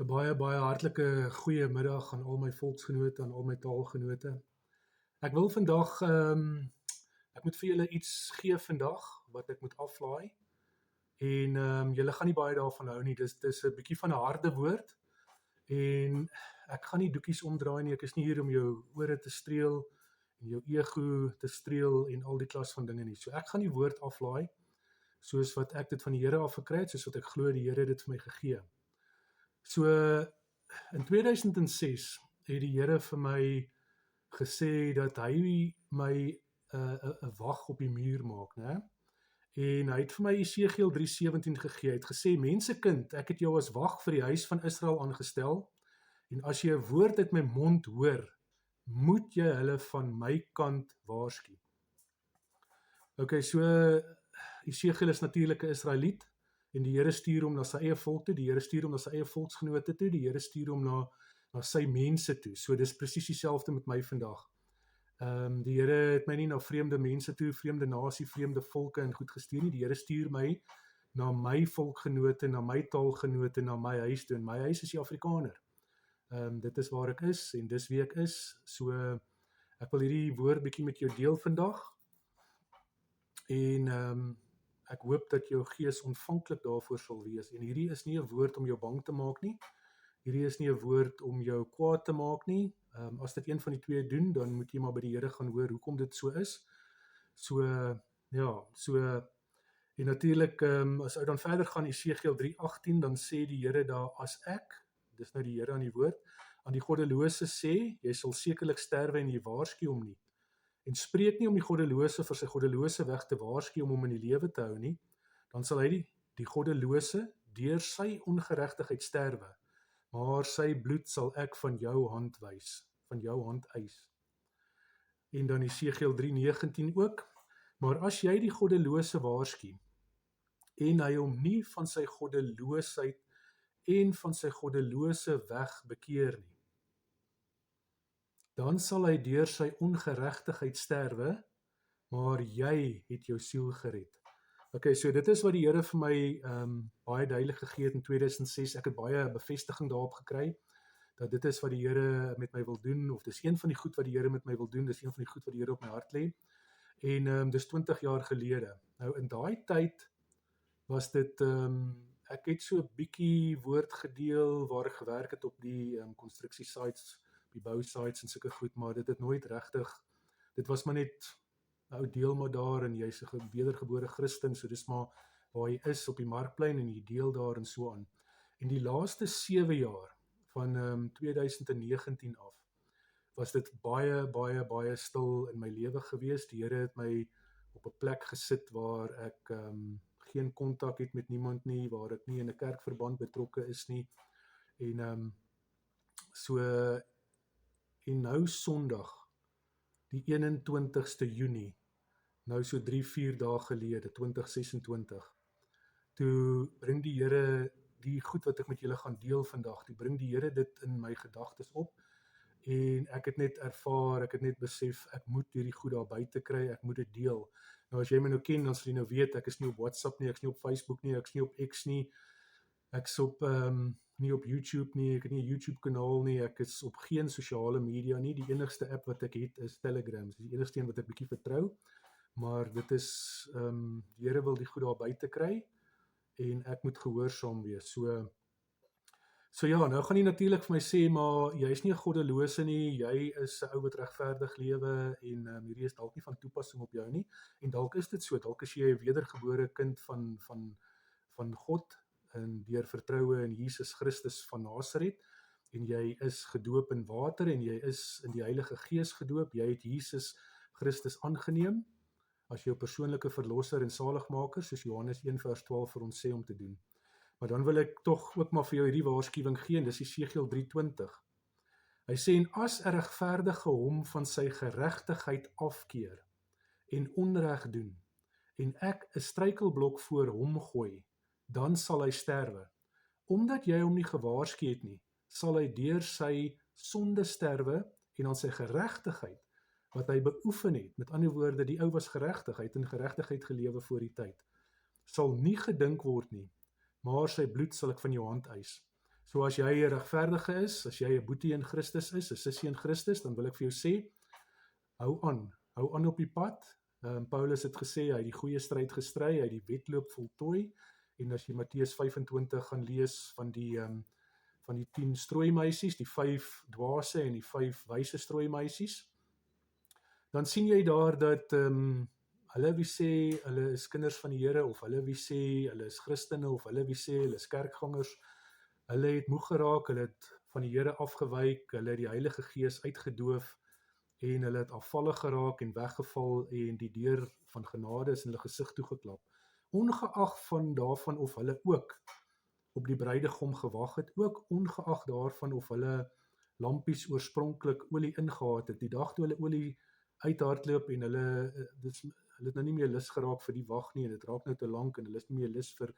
'n baie hartlike goeie middag aan al my volksgenote, aan al my taalgenote. Ek wil vandag ek moet vir julle iets gee vandag wat ek moet aflaai en julle gaan nie baie daarvan hou nie. Dis 'n bietjie van 'n harde woord en ek gaan nie doekies omdraai nie. Ek is nie hier om jou ore te streel en jou ego te streel en al die klas van dinge nie. So ek gaan die woord aflaai soos wat ek dit van die Here af gekry het, soos wat ek glo die Here dit vir my gegee. So in 2006 het die Here vir my gesê dat hy my 'n wag op die muur maak, né? En hy het vir my Esegiel 3:17 gegee. Hy het gesê: "Mensekind, ek het jou as wag vir die huis van Israel aangestel, en as jy 'n woord uit my mond hoor, moet jy hulle van my kant waarsku." Okay, so Esegiel is natuurlik 'n Israeliet en die Here stuur hom na sy eie volk toe, die Here stuur hom na sy eie volksgenote toe, die Here stuur hom na sy mense toe. So dis presies dieselfde met my vandag. Die Here het my nie na vreemde mense toe, vreemde nasie, vreemde volke en goed gestuur nie. Die Here stuur my na my volkgenote, na my taalgenote, na my huis toe. En my huis is die Afrikaner. Dit is waar ek is en dis wie ek is. So ek wil hierdie woord bietjie met jou deel vandag. En ek hoop dat jou gees ontvanklik daarvoor sal wees. En hierdie is nie 'n woord om jou bang te maak nie. Hierdie is nie 'n woord om jou kwaad te maak nie. As dit een van die twee doen, dan moet jy maar by die Here gaan hoor hoekom dit so is. En natuurlik, as ou dan verder gaan Esegiel 3:18, dan sê die Here daar: "As ek," dis nou die Here aan die woord, "aan die goddelose sê, jy sal sekerlik sterwe en jy waarsku hom nie. En spreek nie om die goddelose vir sy goddelose weg te waarsku om hom in die lewe te hou nie, dan sal hy die goddelose deur sy ongeregtigheid sterwe, maar sy bloed sal ek van jou hand eis." En dan Esegiel 3:19 ook: "Maar as jy die goddelose waarsku en hy hom nie van sy goddeloosheid en van sy goddelose weg bekeer nie, dan sal hy deur sy ongeregtigheid sterwe, maar jy het jou siel gered." Okay, so dit is wat die Here vir my baie duidelik gegee het in 2006. Ek het baie bevestiging daarop gekry, dat dit is wat die Here met my wil doen, of dis een van die goed wat die Here met my wil doen, dis een van die goed wat die Here op my hart lê. En dis 20 jaar gelede. Nou in daai tyd was dit, ek het so 'n bietjie woord gedeel waar ek gewerk het op die konstruksie sites, die bou sites en sulke goed, maar dit het nooit regtig, dit was maar net, nou deel maar daar en jy's 'n wedergebore Christen, so dis maar waar jy is op die markplein en jy deel daar en so aan. En die laaste 7 jaar van 2019 af was dit baie stil in my lewe gewees. Die Here het my op 'n plek gesit waar ek geen kontak het met niemand nie, waar ek nie in 'n kerkverband betrokke is nie. En nou Sondag, die 21ste Junie, nou so 3-4 dae gelede, 2026, toe bring die Here die goed wat ek met julle gaan deel vandag, toe bring die Here dit in my gedagtes op, en ek het net ervaar, ek het net besef, ek moet hierdie goed daar buite kry, ek moet dit deel. Nou as jy my nou ken, dan sal jy nou weet, ek is nie op WhatsApp nie, ek is nie op Facebook nie, ek is nie op X nie, ek is op, nie op YouTube nie, ek het nie 'n YouTube kanaal nie, ek is op geen sosiale media nie, die enigste app wat ek het is Telegram, dis die enigste een wat ek bietjie vertrou, maar dit is, die Here wil die goed daar buite kry, en ek moet gehoorsaam wees. So ja, nou gaan jy natuurlik vir my sê, maar jy is nie 'n goddelose nie, jy is 'n ou wat regverdig lewe, en hierdie is dalk nie van toepassing op jou nie, en dalk is dit so, dalk is jy 'n wedergebore kind van God, en deur vertroue in Jesus Christus van Nasaret, en jy is gedoop in water, en jy is in die Heilige Gees gedoop, jy het Jesus Christus aangeneem, as jou persoonlike verlosser en saligmaker, soos Johannes 1:12 vir ons sê om te doen. Maar dan wil ek tog ook maar vir jou hierdie waarskuwing gee, en dis Esegiel 3:20. Hy sê: "En as 'n regverdige hom van sy geregtigheid afkeer en onreg doen, en ek 'n struikelblok voor hom gooi, dan sal hy sterwe. Omdat jy hom nie gewaarsku het nie, sal hy deur sy sonde sterwe, en aan sy geregtigheid wat hy beoefen het, met ander woorde, die ou was geregtig, hy het in geregtigheid gelewe voor die tyd, sal nie gedink word nie, maar sy bloed sal ek van jou hand eis." So as jy 'n regverdige is, as jy 'n boetie in Christus is, 'n sussie in Christus, dan wil ek vir jou sê, hou aan op die pad. Paulus het gesê, hy het die goeie stryd gestry, hy het die wedloop voltooi, en as jy Matteus 25 gaan lees van die 10 strooimeisies, die 5 dwaase en die 5 wyse strooimeisies, dan sien jy daar dat hulle wie sê hulle is kinders van die Here, of hulle wie sê hulle is Christene, of hulle wie sê hulle is kerkgangers, hulle het moeg geraak, hulle het van die Here afgewyk, hulle het die Heilige Gees uitgedoof, en hulle het afvallig geraak en weggeval, en die deur van genade is in hulle gesig toegeklap. Ongeag van daarvan of hulle ook op die bruidegom gewag het, ook ongeag daarvan of hulle lampies oorspronklik olie ingehaat het, die dag toe hulle olie uithardloop en hulle het nou nie meer lus geraak vir die wag nie, en dit raak nou te lank, en hulle is nie meer lus vir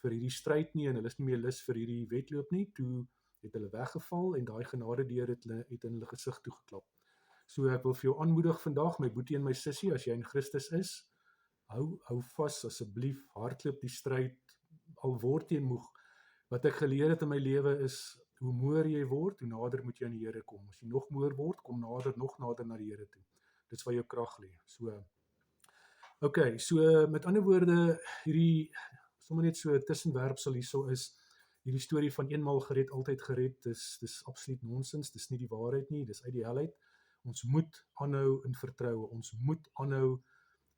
hierdie stryd nie, en hulle is nie meer lus vir hierdie wedloop nie, toe het hulle weggeval, en daai genadedeur het in hulle gesig toegeklap. So ek wil vir jou aanmoedig vandag, my boetie en my sussie, as jy in Christus is, hou vas asseblief, hardloop die stryd, al word jy moeg. Wat ek geleer het in my lewe is, hoe moer jy word, hoe nader moet jy aan die Here kom. As jy nog moer word, kom nog nader na die Here toe. Dit is waar jou krag lê. So met ander woorde, hierdie sommer net so 'n tussenwerpsel hierso is, hierdie storie van eenmaal gered, altyd gered, dis absoluut nonsens, dis nie die waarheid nie, dis uit die hel uit. Ons moet aanhou in vertroue, ons moet aanhou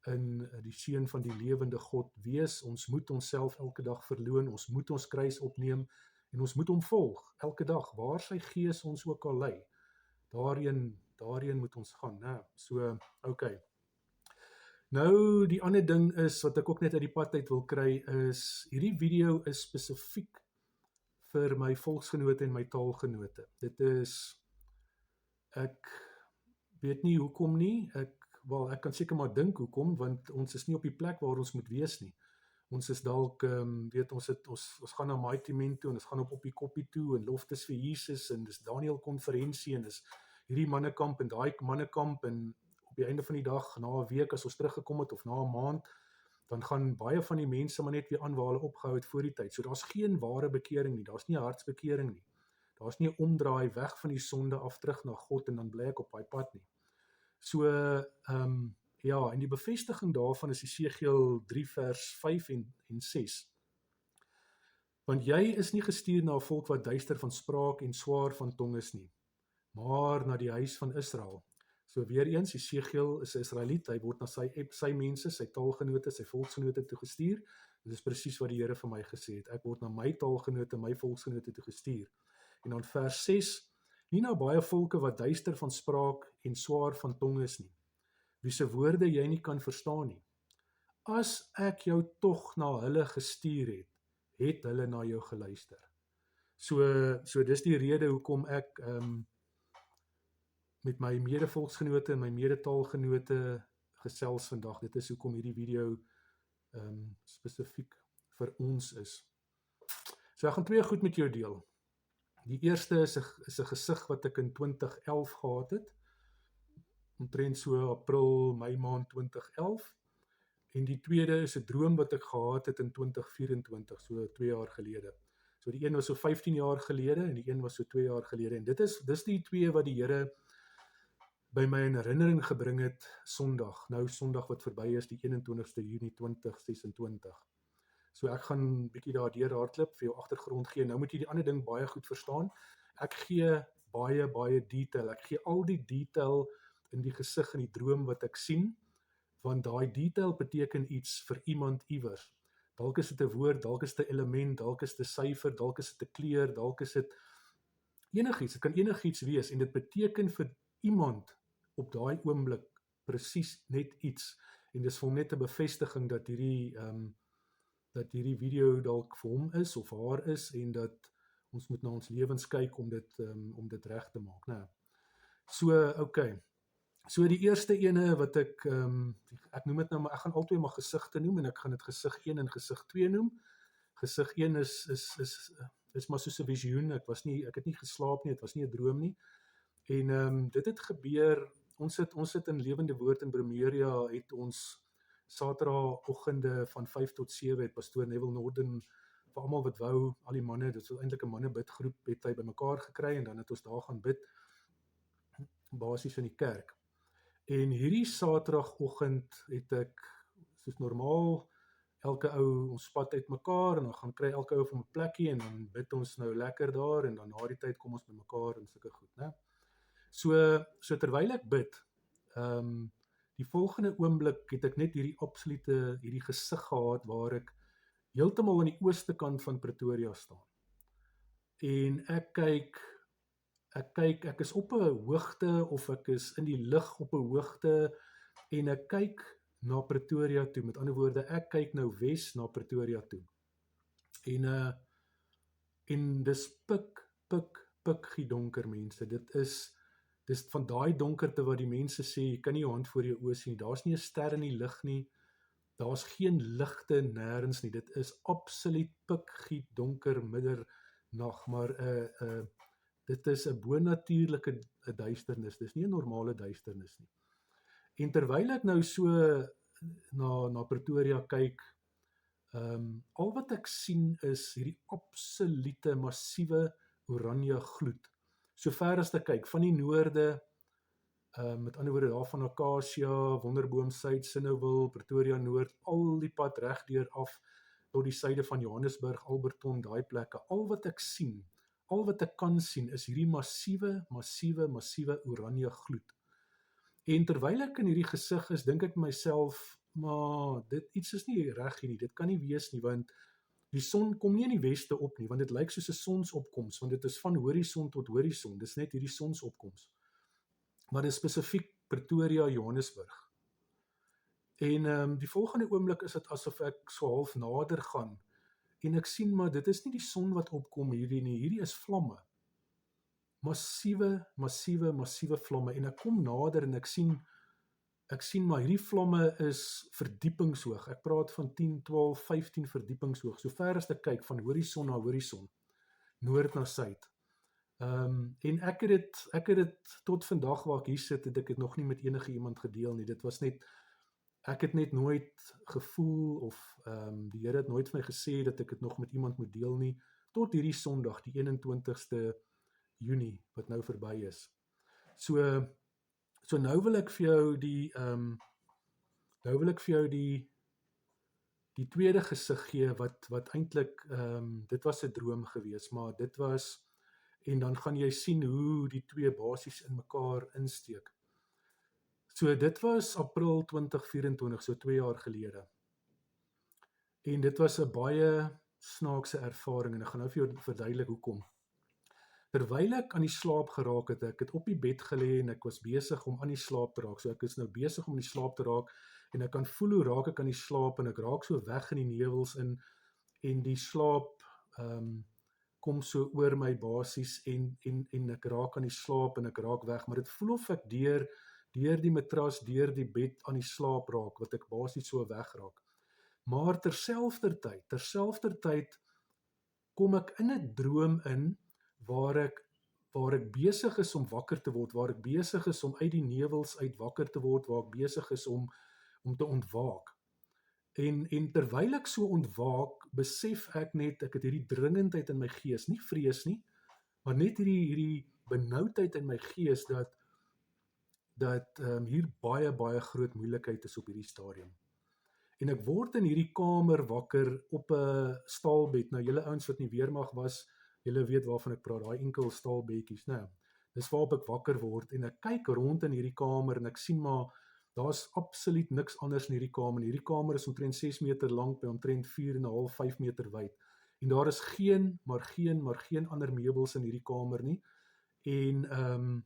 in die seun van die lewende God wees, ons moet onsself elke dag verloon, ons moet ons kruis opneem, en ons moet hom volg, elke dag, waar sy gees ons ook al lei, daarheen moet ons gaan, né? So, Nou, die ander ding is, wat ek ook net uit die pad uit wil kry, is, hierdie video is spesifiek vir my volksgenote en my taalgenote. Dit is, ek weet nie hoekom nie, ek kan seker maar dink hoekom, want ons is nie op die plek waar ons moet wees nie. Ons is dalk, ons gaan na Mighty Men toe, en ons gaan op die koppie toe, en loftes vir Jesus, en dis Daniel konferensie, en dis hierdie mannekamp, en daai mannekamp, en op die einde van die dag, na 'n week, as ons teruggekom het, of na 'n maand, dan gaan baie van die mense maar net weer aan waar hulle opgehou het voor die tyd. So daar's geen ware bekering nie, daar's nie 'n hartsbekering nie. Daar's nie 'n omdraai weg van die sonde af terug na God, en dan bly ek op daai pad nie. So, en die bevestiging daarvan is Jesegiel 3 vers 5 en 6. Want jy is nie gestuur na 'n volk wat duister van spraak en swaar van tong is nie, maar na die huis van Israel. So weer eens, Jesegiel is 'n Israeliet, hy word na sy mense, sy taalgenote, sy volksgenote toe gestuur. Dit is presies wat die Here vir my gesê het. Ek word na my taalgenote, my volksgenote toe gestuur. En dan vers 6, nie na baie volke wat duister van spraak en swaar van tong is nie, wie se woorde jy nie kan verstaan nie. As ek jou tog na hulle gestuur het hulle na jou geluister. So dis die rede hoekom ek met my mede-volksgenote en my mede-taalgenote gesels vandag. Dit is hoekom hierdie video spesifiek vir ons is. So ek gaan 2 goed met jou deel. Die eerste is 'n gesig wat ek in 2011 gehad het, omtrent so April, Mei maand 2011, en die tweede is 'n droom wat ek gehad het in 2024, so 2 jaar gelede. So die een was so 15 jaar gelede, en die een was so 2 jaar gelede, en dis die 2 wat die Here by my in herinnering gebring het Sondag, nou Sondag wat verby is, die 21ste Junie 2026. So ek gaan bietjie daardeur hardloop, vir jou agtergrond gee. Nou moet jy die ander ding baie goed verstaan. Ek gee baie detail. Ek gee al die detail in die gesig en die droom wat ek sien, want daai detail beteken iets vir iemand iewers. Dalk is dit 'n woord, dalk is dit 'n element, dalk is dit 'n syfer, dalk is dit 'n kleur, dalk is dit enigiets. Dit kan enigiets wees, en dit beteken vir iemand op daai oomblik presies net iets. En dis vir hom net 'n bevestiging dat hierdie video dalk vir hom is of haar is, en dat ons moet na ons lewens kyk om dit reg te maak, né? So die eerste ene wat ek noem dit nou, maar ek gaan altyd maar gesigte noem, en ek gaan dit gesig 1 en gesig 2 noem. Gesig 1 is maar soos 'n visioen. Ek het nie geslaap nie, dit was nie 'n droom nie. En dit het gebeur, ons het in Lewende Woord in Bromeria, het ons Saterdagoggende van 5 tot 7 het pastoor Neville Norden vir almal wat wou, al die manne, dit was eintlik 'n mannebidgroep, het hy bymekaar gekry en dan het ons daar gaan bid, basies in die kerk. En hierdie Saterdagoggend het ek, soos normaal, elke ou, ons spat uit mekaar en dan gaan kry elke ou op 'n plekkie en dan bid ons nou lekker daar en dan na die tyd kom ons bymekaar en sulke goed, né? So terwyl ek bid, die volgende oomblik het ek net hierdie gesig gehad waar ek heeltemal aan die ooste kant van Pretoria staan. En ek is op 'n hoogte of ek is in die lug op 'n hoogte en ek kyk na Pretoria toe. Met ander woorde, ek kyk nou wes na Pretoria toe. En dis pik donker, mense. Dis van daai donkerte wat die mense sê, jy kan nie jou hand voor jou oë sien. Daar's nie 'n ster in die lug nie. Daar's geen ligte nêrens nie. Dit is absoluut pikgiet donker middernag, maar dit is 'n bonatuurlike duisternis. Dis nie 'n normale duisternis nie. En terwyl ek nou so na Pretoria kyk, al wat ek sien is hierdie absolute massiewe oranje gloed. So ver as ek kyk, van die noorde, met ander woorde daar van Acacia, Wonderboom Suid, Sinnowil, Pretoria Noord, al die pad regdeur af tot die suide van Johannesburg, Alberton, daai plekke. Al wat ek sien, al wat ek kan sien is hierdie massiewe oranje gloed. En terwyl ek in hierdie gesig is, dink ek myself, maar iets is nie reg hier nie, dit kan nie wees nie, want die son kom nie in die weste op nie, want dit lyk soos 'n sonsopkoms, want dit is van horison tot horison, dis net hierdie sonsopkoms. Maar dit is spesifiek Pretoria, Johannesburg. En die volgende oomblik is dit asof ek so half nader gaan, en ek sien maar dit is nie die son wat opkom hierdie nie, hierdie is vlamme. Massiewe vlamme, en ek kom nader en ek sien maar hierdie vlamme is verdiepingshoog. Ek praat van 10, 12, 15 verdiepingshoog. So ver as ek kyk, van horison na horison, noord na suid. En ek het dit tot vandag waar ek hier sit, het ek dit nog nie met enige iemand gedeel nie. Dit was net, ek het net nooit gevoel, of die Here het nooit vir my gesê dat ek dit nog met iemand moet deel nie, tot hierdie Sondag, die 21ste Junie, wat nou verby is. So nou wil ek vir jou die tweede gesig gee, wat eintlik, dit was 'n droom gewees, maar dit was, en dan gaan jy sien hoe die twee basies in mekaar insteek. So dit was April 2024, so 2 jaar gelede. En dit was 'n baie snaakse ervaring, en ek gaan nou vir jou verduidelik hoekom. Terwyl ek aan die slaap geraak het, ek het op die bed gelê en ek was besig om aan die slaap te raak. So ek is nou besig om aan die slaap te raak, en ek kan voel hoe raak ek aan die slaap, en ek raak so weg in die nevels in, en die slaap kom so oor my basies, en ek raak aan die slaap en ek raak weg, maar dit voel of ek deur die matras, deur die bed aan die slaap raak, wat ek basies so wegraak. Maar terselfdertyd kom ek in 'n droom in, waar ek besig is om wakker te word, waar ek besig is om uit die nevels uit wakker te word, waar ek besig is om te ontwaak. En terwyl ek so ontwaak, besef ek net, ek het hierdie dringendheid in my gees, nie vrees nie, maar net hierdie benoudheid in my gees, dat hier baie groot moeilikheid is op hierdie stadium. En ek word in hierdie kamer wakker op 'n staalbed. Nou julle ouens wat nie weermag was, julle weet waarvan ek praat, daai enkel staalbedjies, né? Dis waarop ek wakker word, en ek kyk rond in hierdie kamer, en ek sien maar, daar's absoluut niks anders in hierdie kamer. Hierdie kamer is omtrent 6 meter lank by omtrent 4,5, 5 meter wyd. En daar is geen ander meubels in hierdie kamer nie. En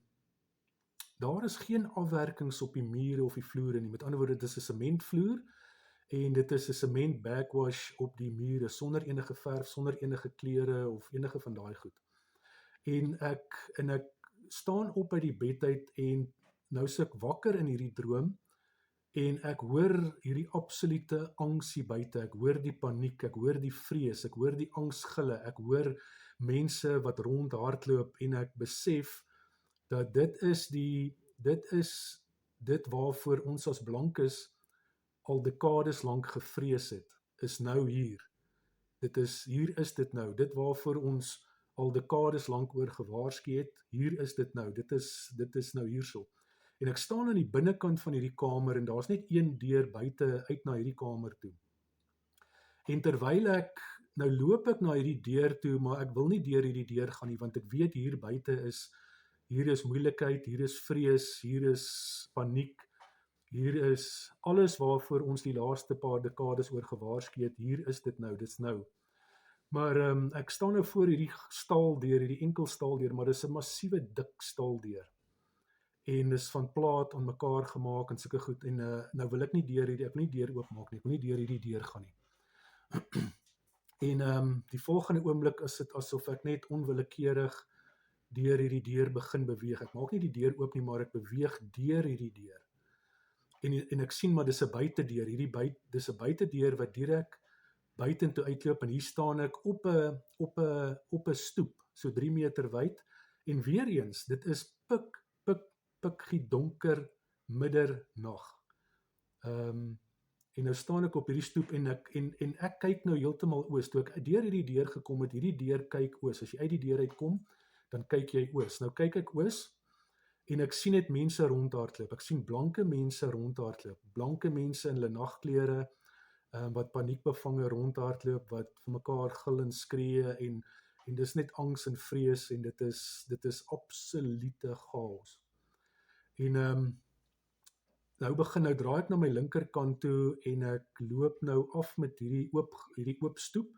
daar is geen afwerkings op die mure of die vloere nie. Met ander woorde, dit is 'n sementvloer, en dit is 'n sement backwash op die mure, sonder enige verf, sonder enige kleure of enige van daai goed. En ek staan op uit die bed uit, en nou sit ek wakker in hierdie droom, en ek hoor hierdie absolute angs hier buite, ek hoor die paniek, ek hoor die vrees, ek hoor die angsgille, ek hoor mense wat rondhardloop, en ek besef dat dit is dit waarvoor ons as blankes al dekades lank gevrees het, is nou hier. Hier is dit nou, dit waarvoor ons al dekades lank oor gewaarsku het, hier is dit nou, dit is nou hierso. En ek staan aan die binnekant van hierdie kamer en daar's net een deur buite uit na hierdie kamer toe. En terwyl nou loop ek na hierdie deur toe, maar ek wil nie deur hierdie deur gaan nie, want ek weet hier buite hier is moeilikheid, hier is vrees, hier is paniek, hier is alles waarvoor ons die laaste paar dekades oor gewaarsku het, hier is dit nou, dis nou. Maar ek staan nou voor hierdie staaldeur, hierdie enkel staaldeur, maar dis 'n massiewe dik staaldeur. En dis van plaat aan mekaar gemaak en sulke goed, en nou wil ek wil nie deur oopmaak nie, ek wil nie deur hierdie deur gaan nie. En die volgende oomblik is dit asof ek net onwillekeurig deur hierdie deur begin beweeg. Ek maak nie die deur oop nie, maar ek beweeg deur hierdie deur. En ek sien maar dis 'n buitedeur, dis 'n buitedeur wat direk buitentoe uitloop, en hier staan ek op 'n stoep, so 3 meter wyd, en weer eens, dit is pikgiedonker middernag. En nou staan ek op hierdie stoep en ek kyk nou heeltemal oos. Toe ek deur hierdie deur gekom het, hierdie deur kyk oos. As jy uit die deur uitkom, dan kyk jy oos. Nou kyk ek oos en ek sien net mense rondhardloop. Ek sien blanke mense rondhardloop. Blanke mense in hulle nagklere wat paniekbevange rondhardloop, wat vir mekaar gil en skree en dis net angs en vrees en dit is absolute chaos. En nou draai ek na my linkerkant toe en ek loop nou af met hierdie oop stoep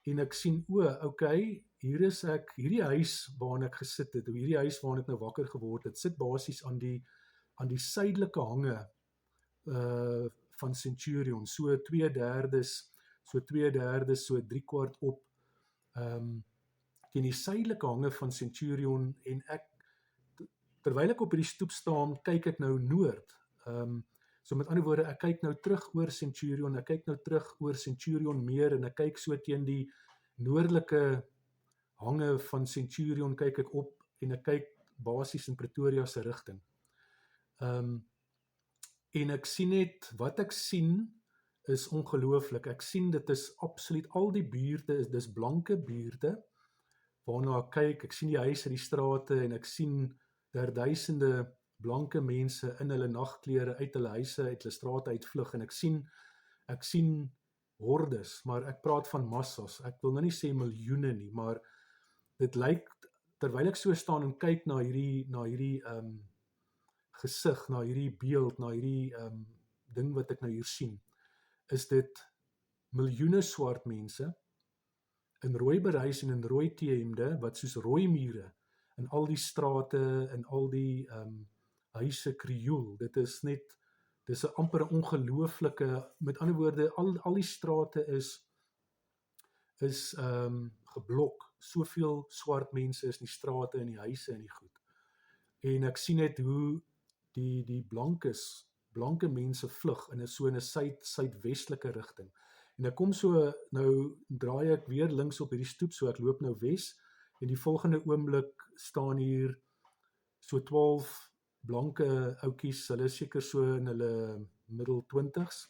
en ek sien, okay, hierdie huis waarin ek gesit het, hierdie huis waarin ek nou wakker geword het, sit basies aan die suidelike hange van Centurion, so 2/3, so 3/4 op, teen die suidelike hange van Centurion, en terwyl ek op hierdie stoep staan, kyk ek nou noord. So met ander woorde, ek kyk nou terug oor Centurion, ek kyk nou terug oor Centurion meer, en ek kyk so teen die noordelike hange van Centurion, kyk ek op, en ek kyk basies in Pretoria se rigting. En ek sien net, wat ek sien is ongelooflik. Ek sien dit is absoluut, al die buurte, dis blanke buurte, waarna ek kyk, ek sien die huise in die strate, en ek sien duisende blanke mense in hulle nagklere uit hulle huise, uit hulle strate uitvlug, en ek sien hordes, maar ek praat van massas. Ek wil nou nie sê miljoene nie, maar dit lyk, terwyl ek so staan en kyk na hierdie gesig, na hierdie beeld, na hierdie ding wat ek nou hier sien, is dit miljoene swart mense in rooi bereis en in rooi T-hemde, wat soos rooi mure in al die strate en al die huise krioel. Dis 'n amper ongelooflike, met ander woorde, al die strate is geblok. Soveel swart mense is in die strate en die huise en die goed. En ek sien net hoe die blanke mense vlug in 'n suidwestelike rigting. En ek kom so, nou draai ek weer links op hierdie stoep, so ek loop nou wes, en die volgende oomblik staan hier so 12 blanke ouetjies, hulle is seker so in hulle middel 20s,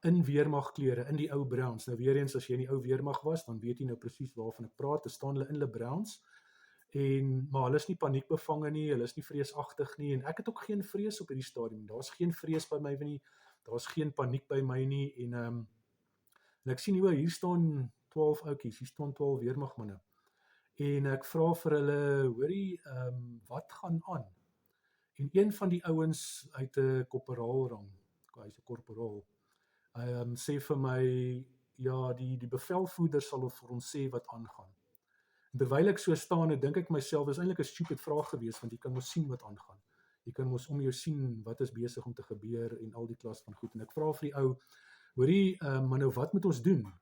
in weermagklere, in die ou browns. Nou weer eens, as jy in die ou weermag was, dan weet jy nou presies waarvan ek praat. Dan staan hulle in hulle browns, maar hulle is nie paniekbevange nie, hulle is nie vreesagtig nie, en ek het ook geen vrees op hierdie stadium. Daar's geen vrees by my nie, daar's geen paniek by my nie, en ek sien hier staan 12 ouetjies, hier staan 12 weermagmanne. En ek vra vir hulle, hoorie, wat gaan aan? En een van die ouens uit 'n korporaalrang, hy's 'n korporaal, sê vir my, ja, die bevelvoerder sal vir ons sê wat aangaan. En terwyl ek so staan, dink ek myself, dis eintlik 'n stupid vraag gewees, want jy kan mos sien wat aangaan. Jy kan mos om jou sien wat is besig om te gebeur en al die klas van goed. En ek vra vir die ou, hoorie, maar nou wat moet ons doen?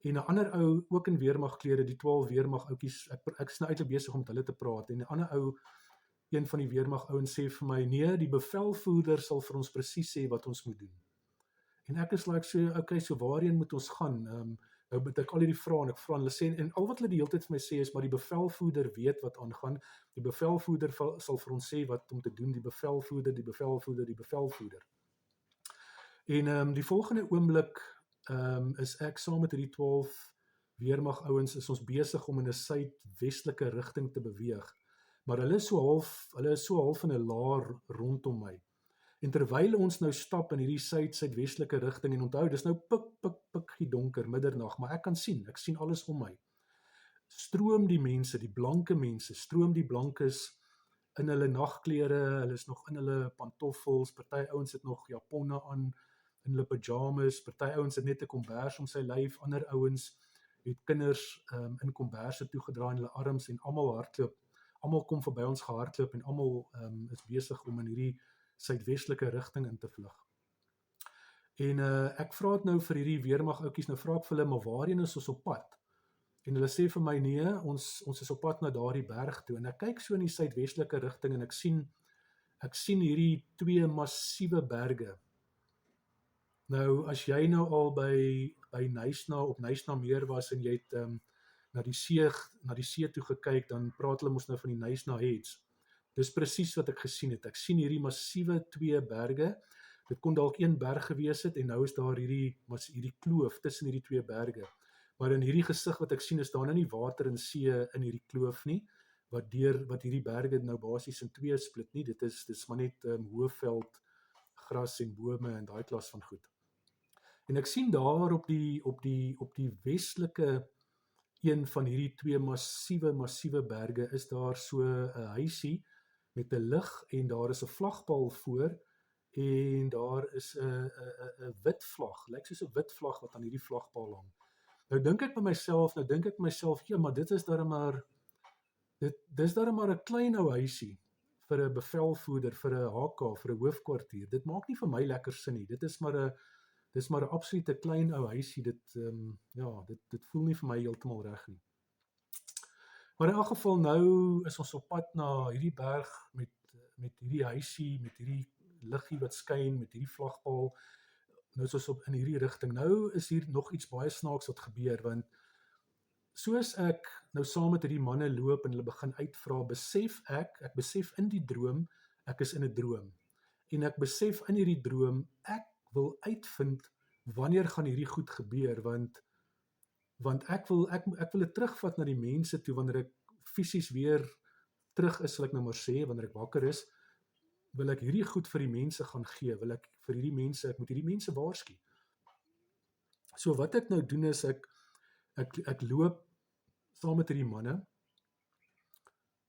En 'n ander ou, ook in weermagklere, die 12 weermagouetjies, ek is nou eintlik besig om met hulle te praat, en 'n ander ou, een van die weermagouens sê vir my, nee, die bevelvoerder sal vir ons presies sê wat ons moet doen. En ek is like, so, okay, so waarheen moet ons gaan? Nou moet ek al hierdie vrae, en ek vra, hulle sê, en al wat hulle die hele tyd vir my sê is, maar die bevelvoerder weet wat aangaan, die bevelvoerder sal vir ons sê wat om te doen, die bevelvoerder. En die volgende oomblik is ek saam met hierdie 12 weermag ouens is ons besig om in 'n suidwestelike rigting te beweeg. Maar hulle is so half in 'n laar rondom my. En terwyl ons nou stap in hierdie suidwestelike rigting en onthou, dis nou pik donker middernag, maar ek sien alles om my. Stroom die mense, die blanke mense, stroom die blankes in hulle nagklere, hulle is nog in hulle pantoffels, party ouens het nog japonne aan, in hulle pyjamas, party ouens het net 'n kombers om sy lyf, ander ouens het kinders in komberse toegedraai in hulle arms en almal hardloop. Almal kom verby ons gehardloop en almal is besig om in hierdie suidwestelike rigting in te vlug. En ek vra dit nou vir hierdie weermag ouetjies, nou vra ek vir hulle, maar waarheen is ons op pad? En hulle sê vir my, nee, ons is op pad na daardie berg toe. En ek kyk so in die suidwestelike rigting en ek sien hierdie twee massiewe berge. Nou, as jy nou al by Knysna op Knysna meer was en jy het na die see toe gekyk, dan praat hulle mos nou van die Knysna Heads. Dis presies wat ek gesien het. Ek sien hierdie massiewe twee berge. Dit kon dalk een berg gewees het en nou is daar hierdie kloof tussen hierdie twee berge. Maar in hierdie gesig wat ek sien, is daar nou nie water en see in hierdie kloof nie, wat hierdie berge nou basies in twee split nie. Dis maar net hoëveld, gras en bome en daai klas van goed. En ek sien daar op die westelike een van hierdie twee massiewe berge is daar so 'n huisie met 'n lig en daar is 'n vlagpaal voor en daar is 'n wit vlag, lyk soos 'n wit vlag wat aan hierdie vlagpaal hang. Nou dink ek by myself, ja, maar dit is darem maar 'n klein ou huisie vir 'n bevelvoerder, vir 'n HK, vir 'n hoofkwartier. Dit maak nie vir my lekker sin nie. Dit is maar 'n absolute klein ou huisie. Dit voel nie vir my heeltemal reg nie. Maar in elk geval nou is ons op pad na hierdie berg met hierdie huisie, met hierdie liggie wat skyn, met hierdie vlagpaal. Nou is ons in hierdie rigting. Nou is hier nog iets baie snaaks wat gebeur, want soos ek nou saam met hierdie manne loop en hulle begin uitvra, besef in die droom, ek is in 'n droom. En ek besef in hierdie droom, ek wil uitvind wanneer gaan hierdie goed gebeur, want ek wil dit terugvat na die mense toe, wanneer ek fisies weer terug is, sal ek nou maar sê, wanneer ek wakker is, wil ek hierdie goed vir die mense gaan gee, ek moet hierdie mense waarsku. So wat ek nou doen is, ek loop saam met hierdie manne,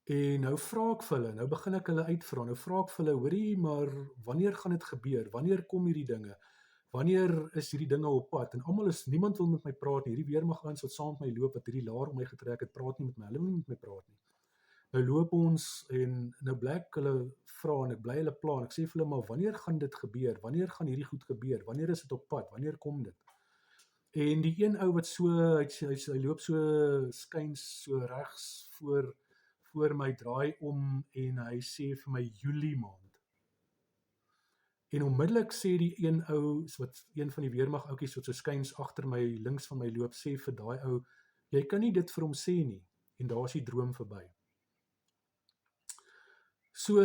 en nou vra ek vir hulle, nou begin ek hulle uitvra, nou vra ek vir hulle, hoorie, maar wanneer gaan dit gebeur, wanneer kom hierdie dinge, wanneer is hierdie dinge op pad, en niemand wil met my praat nie, hierdie weermagouens wat saam met my loop, wat hierdie laar om my getrek het, praat nie met my, hulle wil nie met my praat nie. Nou loop ons, en nou bly ek hulle vra, en ek bly hulle pla, en ek sê vir hulle, maar wanneer gaan dit gebeur, wanneer gaan hierdie goed gebeur, wanneer is dit op pad, wanneer kom dit? En die een ou wat so, hy loop so skuins, so regs voor my, draai om, en hy sê vir my, Julie maand. En onmiddellik sê die een ou, een van die weermag ouetjies wat so skuins agter my, links van my loop, sê vir daai ou, jy kan nie dit vir hom sê nie, en daar is die droom verby. So,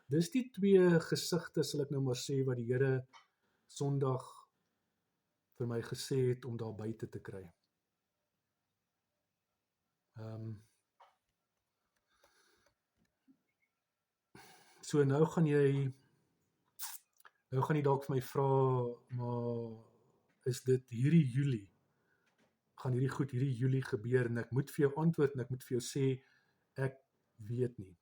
dis die twee gesigte, sal ek nou maar sê, wat die Here Sondag vir my gesê het om daar buite te kry. So nou gaan jy dalk vir my vra, maar is dit hierdie Julie? Gaan hierdie Julie gebeur? En ek moet vir jou antwoord en ek moet vir jou sê, ek weet nie.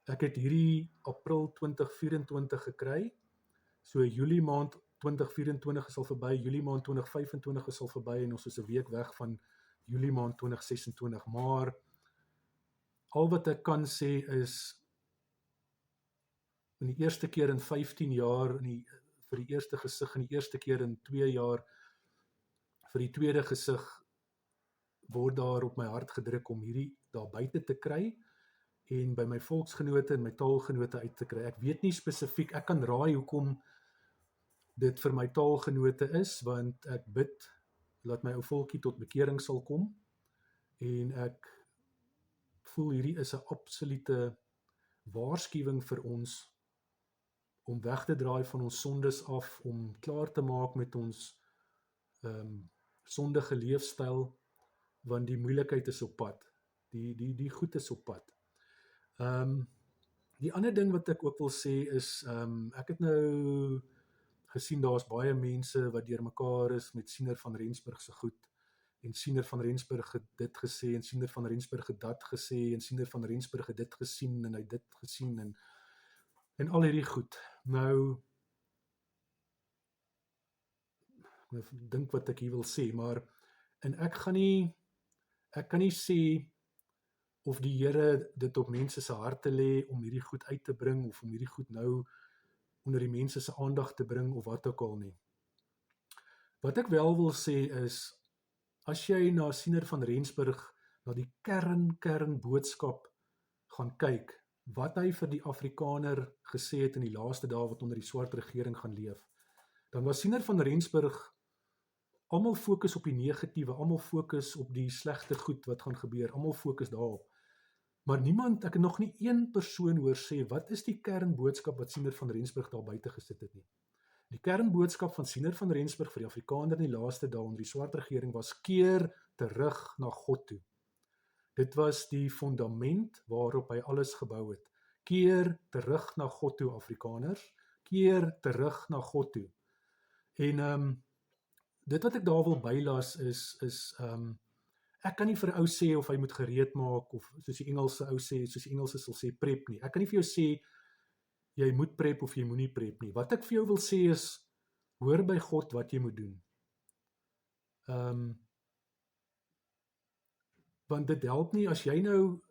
Ek het hierdie April 2024 gekry, so Julie maand 2024 is al verby, Julie maand 2025 is al verby, en ons is 'n week weg van Julie maand 2026, maar al wat ek kan sê is, in die eerste keer in 15 jaar, vir die eerste gesig, in die eerste keer in 2 jaar, vir die tweede gesig, word daar op my hart gedruk om hierdie daar buite te kry, en by my volksgenote en my taalgenote uit te kry. Ek weet nie spesifiek, ek kan raai hoekom dit vir my taalgenote is, want ek bid, laat my ou volkie tot bekering sal kom, en ek voel hierdie is 'n absolute waarskuwing vir ons, om weg te draai van ons sondes af, om klaar te maak met ons sondige leefstyl, want die moeilikheid is op pad. Die goed is op pad. Die ander ding wat ek ook wil sê is, ek het nou gesien daar's baie mense wat deurmekaar is met Siener van Rensburg se goed, en Siener van Rensburg het dit gesê, en Siener van Rensburg het dat gesê, en Siener van Rensburg het dit gesien, en hy het dit gesien, en al hierdie goed. Nou, ek dink wat ek hier wil sê, maar, en ek kan nie sê of die Here dit op mense se harte lê om hierdie goed uit te bring, of om hierdie goed nou onder die mense se aandag te bring, of wat ook al nie. Wat ek wel wil sê is, as jy na Siener van Rensburg, na die kern boodskap gaan kyk, wat hy vir die Afrikaner gesê het in die laaste dae wat onder die swart regering gaan leef, dan was Siener van Rensburg, almal fokus op die negatiewe, almal fokus op die slegte goed wat gaan gebeur, almal fokus daarop. Maar niemand, ek het nog nie een persoon hoor sê, wat is die kernboodskap wat Siener van Rensburg daar buite gesit het nie. Die kernboodskap van Siener van Rensburg vir die Afrikaner in die laaste dae onder die swart regering was, keer terug na God toe. Dit was die fundament waarop hy alles gebou het. Keer terug na God toe, Afrikaners. Keer terug na God toe. En dit wat ek daar wil bylas is ek kan nie vir 'n ou sê of hy moet gereed maak, of soos die Engelse sal sê, prep nie. Ek kan nie vir jou sê, jy moet prep of jy moenie prep nie. Wat ek vir jou wil sê is, hoor by God wat jy moet doen. Want dit help nie as jy nou,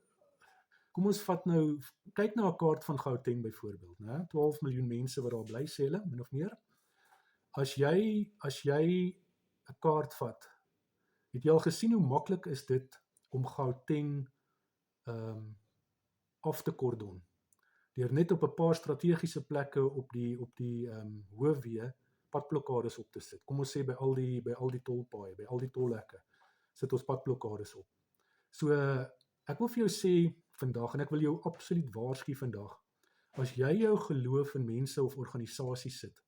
kom ons vat nou, kyk na 'n kaart van Gauteng byvoorbeeld, né? 12 miljoen mense wat daar bly, sê hulle, min of meer. As jy 'n kaart vat, het jy al gesien hoe maklik is dit om Gauteng af te kordon, deur net op 'n paar strategiese plekke op die hoofweë padblokkades op te sit. Kom ons sê by al die tolpaaie, by al die tolhekke, sit ons padblokkades op. So, ek wil vir jou sê vandag, en ek wil jou absoluut waarsku vandag, as jy jou geloof in mense of organisasies sit,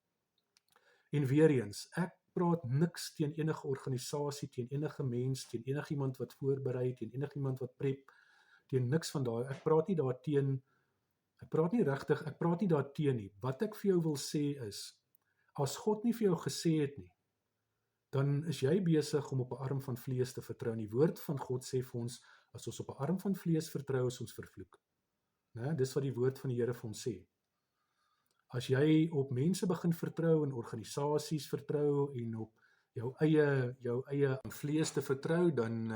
en weer eens, ek praat niks teen enige organisasie, teen enige mens, teen enigiemand wat voorberei, teen enigiemand wat prep, teen niks van daai, ek praat nie daarteen nie. Wat ek vir jou wil sê is, as God nie vir jou gesê het nie, dan is jy besig om op 'n arm van vlees te vertrou. En die woord van God sê vir ons, as ons op 'n arm van vlees vertrou, is ons vervloek. Né? Dis wat die woord van die Here vir ons sê. As jy op mense begin vertrou, en organisasies vertrou, en op jou eie vlees te vertrou, dan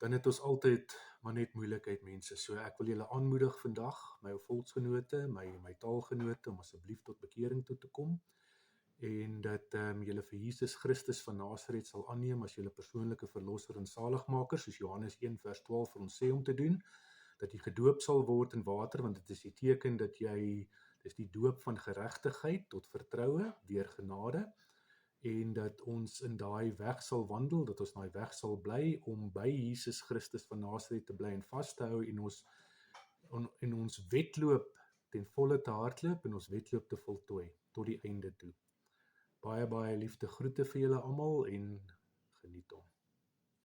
het ons altyd maar net moeilikheid, mense. So ek wil julle aanmoedig vandag, my volksgenote, my taalgenote, om asseblief tot bekering toe te kom, en dat julle vir Jesus Christus van Nasaret sal aanneem as julle persoonlike verlosser en saligmaker, soos Johannes 1 vers 12 vir ons sê om te doen, dat jy gedoop sal word in water, want dit is die teken dat dis die doop van geregtigheid tot vertroue deur genade, en dat ons in daai weg sal wandel, dat ons daai weg sal bly, om by Jesus Christus van Nasaret te bly en vas te hou, en ons wedloop ten volle te hardloop, en ons wedloop te voltooi, tot die einde toe. Baie, baie liefde groete vir julle almal, en geniet hom.